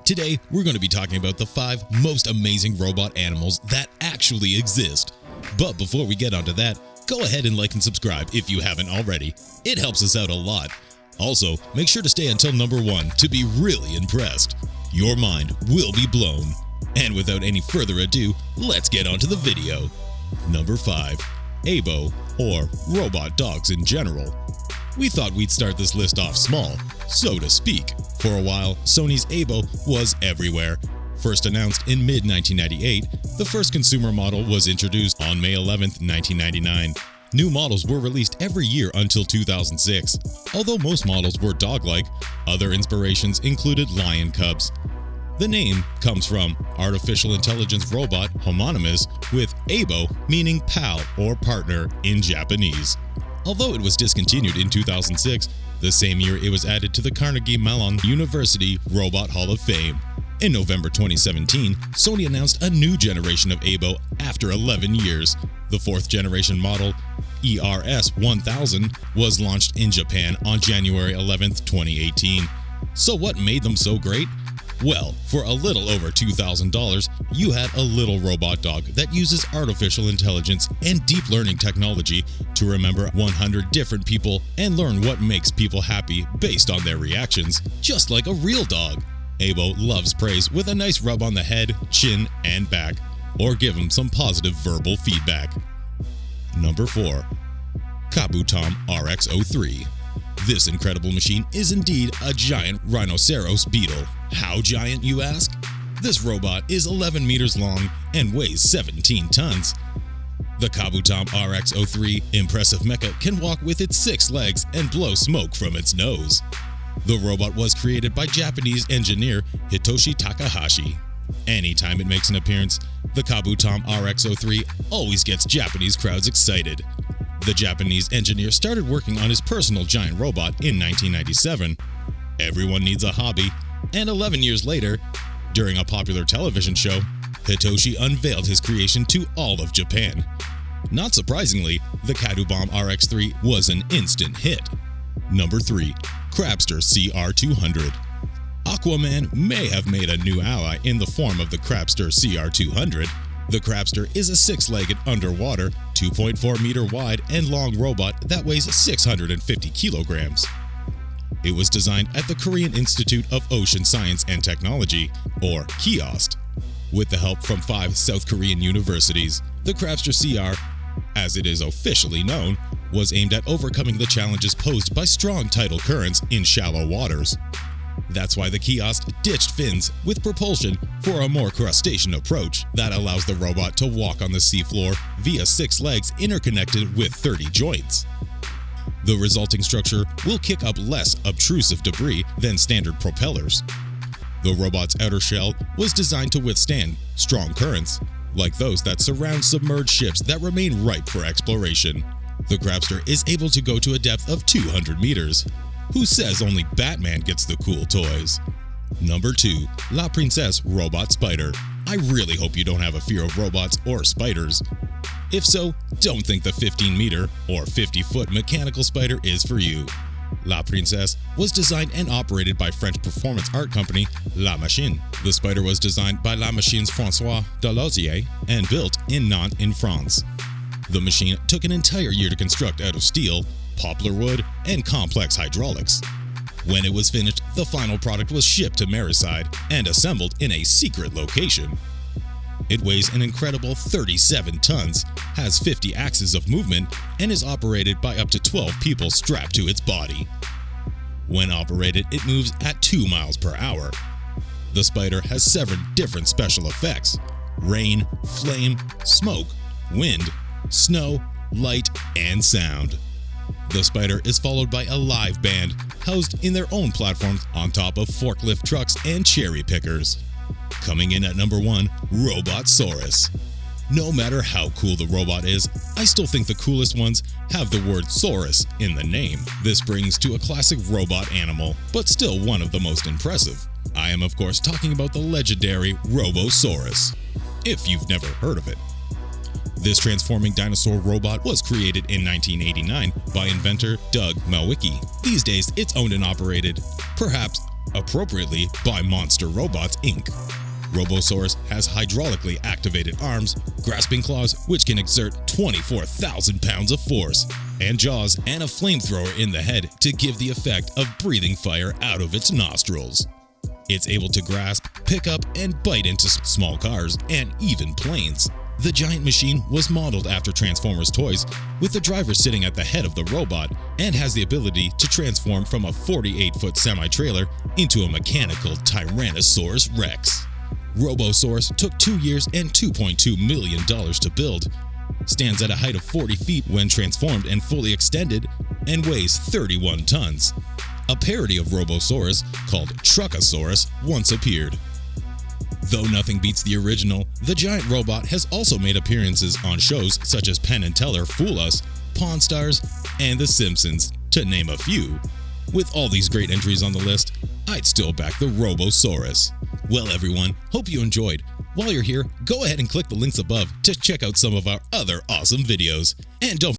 Today, we're going to be talking about the 5 most amazing robot animals that actually exist. But before we get onto that, go ahead and like and subscribe if you haven't already. It helps us out a lot. Also, make sure to stay until number 1 to be really impressed. Your mind will be blown. And without any further ado, let's get onto the video. Number 5. Aibo, or robot dogs in general. We thought we'd start this list off small, so to speak. For a while, Sony's Aibo was everywhere. First announced in mid-1998, the first consumer model was introduced on May 11, 1999. New models were released every year until 2006. Although most models were dog-like, other inspirations included lion cubs. The name comes from artificial intelligence robot homonymous with Aibo meaning pal or partner in Japanese. Although it was discontinued in 2006, the same year it was added to the Carnegie Mellon University Robot Hall of Fame. In November 2017, Sony announced a new generation of Aibo after 11 years. The 4th generation model, ERS-1000, was launched in Japan on January 11, 2018. So what made them so great? Well, for a little over $2,000, you had a little robot dog that uses artificial intelligence and deep learning technology to remember 100 different people and learn what makes people happy based on their reactions, just like a real dog. Aibo loves praise with a nice rub on the head, chin, and back, or give him some positive verbal feedback. Number 4. Kabutom RX-03. This incredible machine is indeed a giant rhinoceros beetle. How giant, you ask? This robot is 11 meters long and weighs 17 tons. The Kabutom RX-03 impressive mecha can walk with its 6 legs and blow smoke from its nose. The robot was created by Japanese engineer Hitoshi Takahashi. Anytime it makes an appearance, the Kabutom RX-03 always gets Japanese crowds excited. The Japanese engineer started working on his personal giant robot in 1997. Everyone needs a hobby, and 11 years later, during a popular television show, Hitoshi unveiled his creation to all of Japan. Not surprisingly, the Kabutom RX-03 was an instant hit. Number 3. Crabster CR200. Aquaman may have made a new ally in the form of the Crabster CR200. The Crabster is a 6-legged underwater, 2.4 meter wide and long robot that weighs 650 kilograms. It was designed at the Korean Institute of Ocean Science and Technology, or KIOST. With the help from 5 South Korean universities, the Crabster CR, as it is officially known, was aimed at overcoming the challenges posed by strong tidal currents in shallow waters. That's why the KIOST ditched fins with propulsion for a more crustacean approach that allows the robot to walk on the seafloor via 6 legs interconnected with 30 joints. The resulting structure will kick up less obtrusive debris than standard propellers. The robot's outer shell was designed to withstand strong currents, like those that surround submerged ships that remain ripe for exploration. The Crabster is able to go to a depth of 200 meters. Who says only Batman gets the cool toys? Number 2. La Princesse Robot Spider. I really hope you don't have a fear of robots or spiders. If so, don't think the 15-meter or 50-foot mechanical spider is for you. La Princesse was designed and operated by French performance art company La Machine. The spider was designed by La Machine's François Dallozier and built in Nantes in France. The machine took an entire year to construct out of steel, poplar wood, and complex hydraulics. When it was finished, the final product was shipped to Marseille and assembled in a secret location. It weighs an incredible 37 tons, has 50 axes of movement, and is operated by up to 12 people strapped to its body. When operated, it moves at 2 miles per hour. The spider has 7 different special effects: rain, flame, smoke, wind, snow, light, and sound. The spider is followed by a live band, housed in their own platforms on top of forklift trucks and cherry pickers. Coming in at number 1, Robotsaurus. No matter how cool the robot is, I still think the coolest ones have the word Saurus in the name. This brings to a classic robot animal, but still one of the most impressive. I am of course talking about the legendary Robosaurus, if you've never heard of it. This transforming dinosaur robot was created in 1989 by inventor Doug Malwicki. These days, it's owned and operated, perhaps appropriately by Monster Robots, Inc. Robosaurus has hydraulically activated arms, grasping claws which can exert 24,000 pounds of force, and jaws and a flamethrower in the head to give the effect of breathing fire out of its nostrils. It's able to grasp, pick up, and bite into small cars and even planes. The giant machine was modeled after Transformers toys, with the driver sitting at the head of the robot, and has the ability to transform from a 48-foot semi-trailer into a mechanical Tyrannosaurus Rex. Robosaurus took 2 years and $2.2 million to build, stands at a height of 40 feet when transformed and fully extended, and weighs 31 tons. A parody of Robosaurus called Truckosaurus once appeared. Though nothing beats the original, the giant robot has also made appearances on shows such as Penn and Teller Fool Us, Pawn Stars, and The Simpsons, to name a few. With all these great entries on the list, I'd still back the Robosaurus. Well everyone, hope you enjoyed. While you're here, go ahead and click the links above to check out some of our other awesome videos. And don't